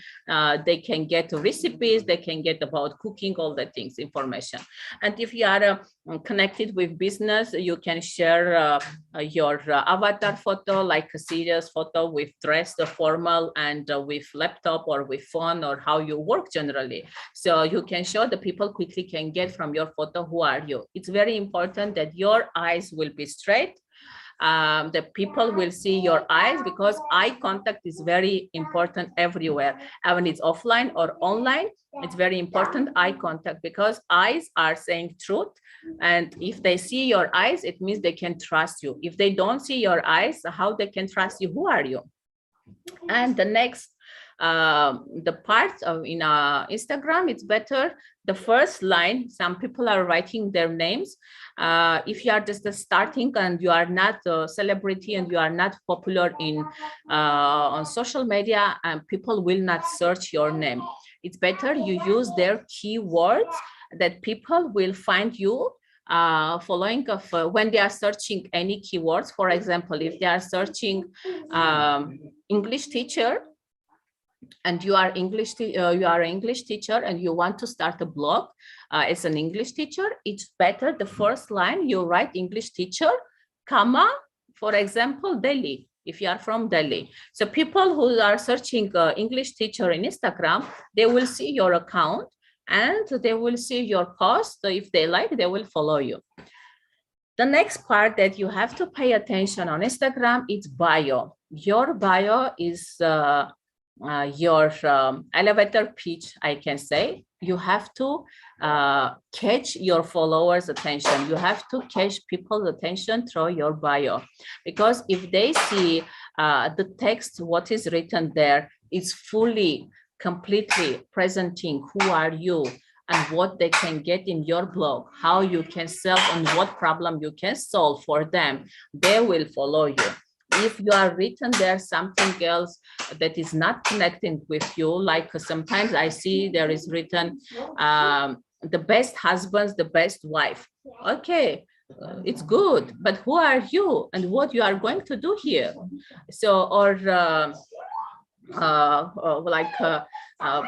They can get recipes, they can get about cooking, all the things, information. And if you are connected with business, you can share your avatar photo, like a serious photo with dress, formal, and with laptop or with phone, or how you work generally. So you can show the people quickly can get from your photo who are you. It's very important that your eyes will be straight. The people will see your eyes, because eye contact is very important everywhere, even it's offline or online. It's very important, eye contact, because eyes are saying truth. And if they see your eyes, it means they can trust you. If they don't see your eyes, how they can trust you? Who are you? And the next, the part of in Instagram, it's better the first line. Some people are writing their names. If you are just starting and you are not a celebrity and you are not popular in on social media, and people will not search your name. It's better you use their keywords that people will find you following of when they are searching any keywords. For example, if they are searching English teacher, and you are you are an English teacher and you want to start a blog as an English teacher, it's better the first line you write English teacher, comma, for example, Delhi, if you are from Delhi. So people who are searching English teacher in Instagram, they will see your account and they will see your post. So if they like, they will follow you. The next part that you have to pay attention on Instagram is bio. Your bio is your elevator pitch, I can say. You have to catch your followers' attention. You have to catch people's attention through your bio, because if they see the text, what is written there is fully, completely presenting who are you and what they can get in your blog, how you can sell and what problem you can solve for them, they will follow you. If you are written there something else that is not connecting with you, like sometimes I see there is written the best husbands, the best wife. Okay, it's good, but who are you and what you are going to do here? So, or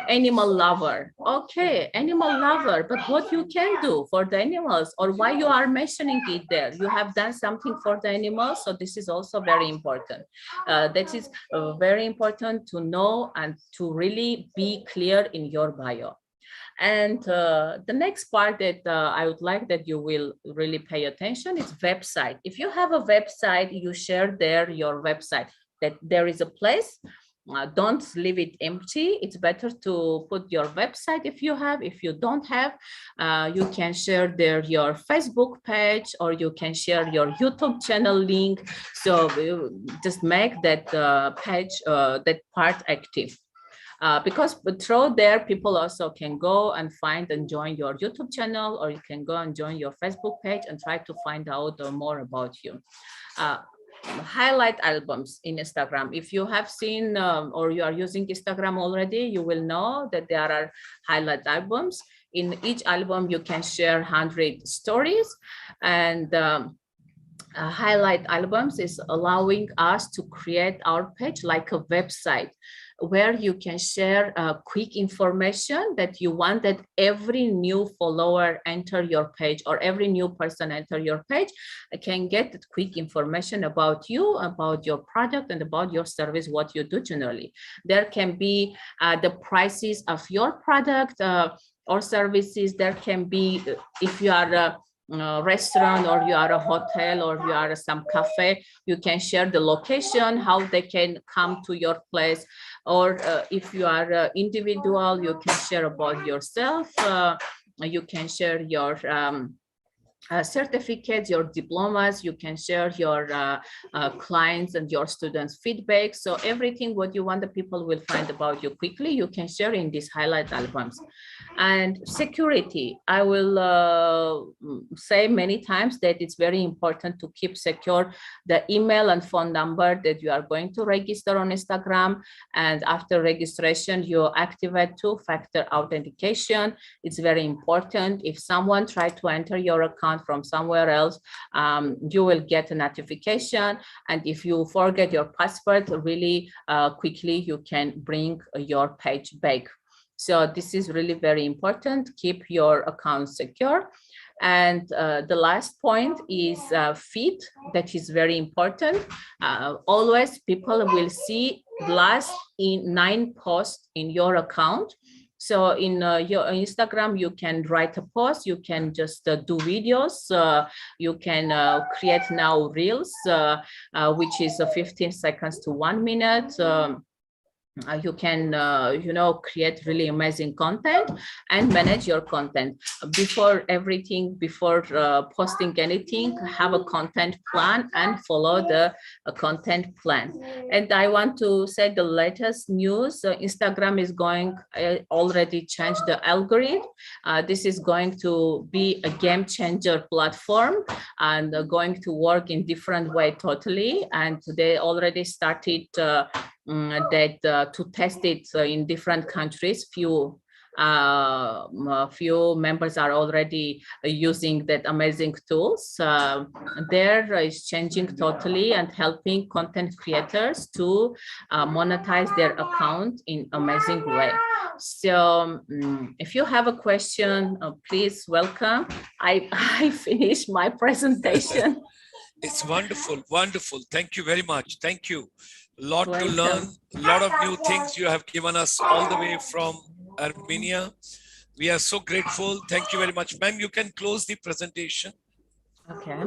animal lover. Okay, animal lover, but what you can do for the animals, or why you are mentioning it there? You have done something for the animals, so this is also very important. That is very important to know and to really be clear in your bio. And the next part that I would like that you will really pay attention is website. If you have a website, you share there your website, that there is a place. Don't leave it empty. It's better to put your website if you have. If you don't have, you can share there your Facebook page, or you can share your YouTube channel link. So just make that page, that part active. Because through there, people also can go and find and join your YouTube channel, or you can go and join your Facebook page and try to find out more about you. Highlight albums in Instagram. If you have seen or you are using Instagram already, you will know that there are highlight albums. In each album, you can share 100 stories, and highlight albums is allowing us to create our page like a website, where you can share quick information that you want that every new follower enter your page, or every new person enter your page can get quick information about you, about your product, and about your service, what you do generally. There can be the prices of your product or services. There can be, if you are a restaurant, or you are a hotel, or you are some cafe, you can share the location, how they can come to your place. Or if you are an individual, you can share about yourself. You can share your certificates, your diplomas. You can share your clients and your students' feedback. So everything what you want the people will find about you quickly, you can share in these highlight albums. And security, I will say many times that it's very important to keep secure the email and phone number that you are going to register on Instagram. And after registration, you activate two-factor authentication. It's very important. If someone tried to enter your account from somewhere else, you will get a notification. And if you forget your password, really quickly, you can bring your page back. So this is really very important. Keep your account secure. And the last point is feed. That is very important. Always people will see last in 9 posts in your account. So in your Instagram, you can write a post, you can just do videos, you can create now Reels, which is 15 seconds to 1 minute. You can, create really amazing content and manage your content. Before everything, before posting anything, have a content plan and follow the content plan. And I want to say the latest news, Instagram is going, already changed the algorithm. This is going to be a game changer platform, and going to work in different way totally. And they already started to test it in different countries. Few members are already using that amazing tools. There is changing totally and helping content creators to monetize their account in amazing way. So if you have a question, please welcome. I finished my presentation. It's wonderful, wonderful. Thank you very much. Thank you. A lot Welcome. to learn, a lot of new things you have given us all the way from Armenia. We are so grateful. Thank you very much. Ma'am, you can close the presentation. Okay.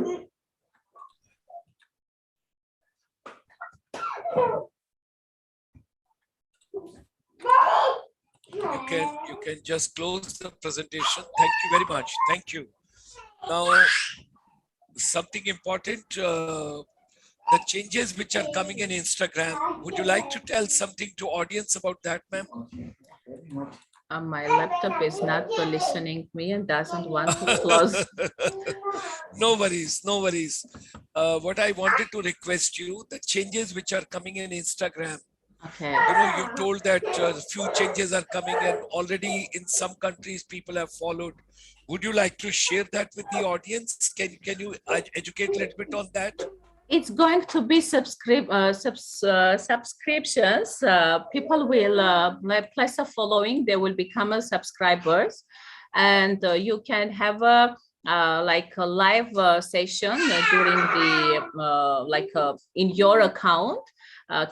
You can just close the presentation. Thank you very much. Thank you. Now, something important, the changes which are coming in Instagram. Would you like to tell something to audience about that, ma'am? My laptop is not listening me and doesn't want to close. No worries, no worries. What I wanted to request you, the changes which are coming in Instagram. Okay. You told that few changes are coming, and already in some countries people have followed. Would you like to share that with the audience? Can you educate a little bit on that? It's going to be subscriptions. People will place a following. They will become a subscribers, and you can have a like a live session during the in your account.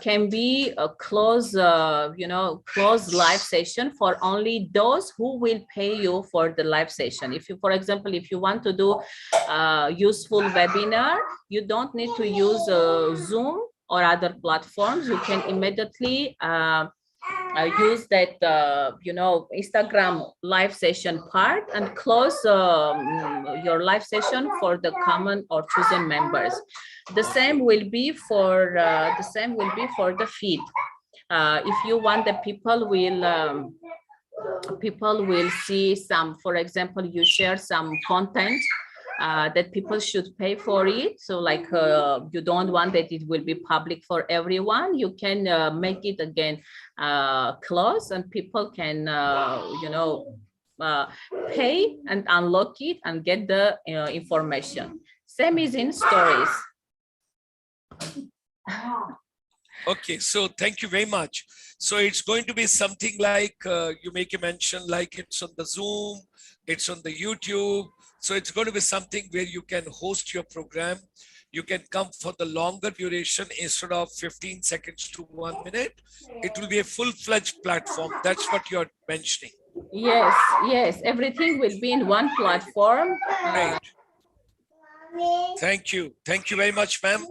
Can be a close live session for only those who will pay you for the live session. If you, for example, if you want to do a useful webinar, you don't need to use Zoom or other platforms. You can immediately use that Instagram live session part and close your live session for the common or chosen members. The same will be for the feed. If you want, the people will see some, for example, you share some content that people should pay for it. So like you don't want that it will be public for everyone. You can make it again close, and people can pay and unlock it and get the information. Same is in stories. Okay, so thank you very much. So it's going to be something like you make a mention, like it's on the Zoom, it's on the YouTube. So it's going to be something where you can host your program. You can come for the longer duration instead of 15 seconds to 1 minute. It will be a full-fledged platform. That's what you're mentioning. Yes, everything will be in one platform. Great. Thank you very much, ma'am.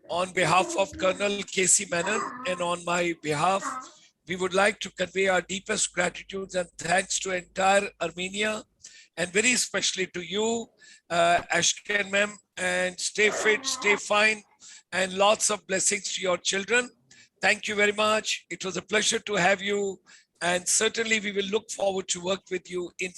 On behalf of Colonel Casey Menon and on my behalf, we would like to convey our deepest gratitude and thanks to entire Armenia, and very especially to you, Ashken ma'am, and stay fit, stay fine, and lots of blessings to your children. Thank you very much. It was a pleasure to have you, and certainly we will look forward to work with you in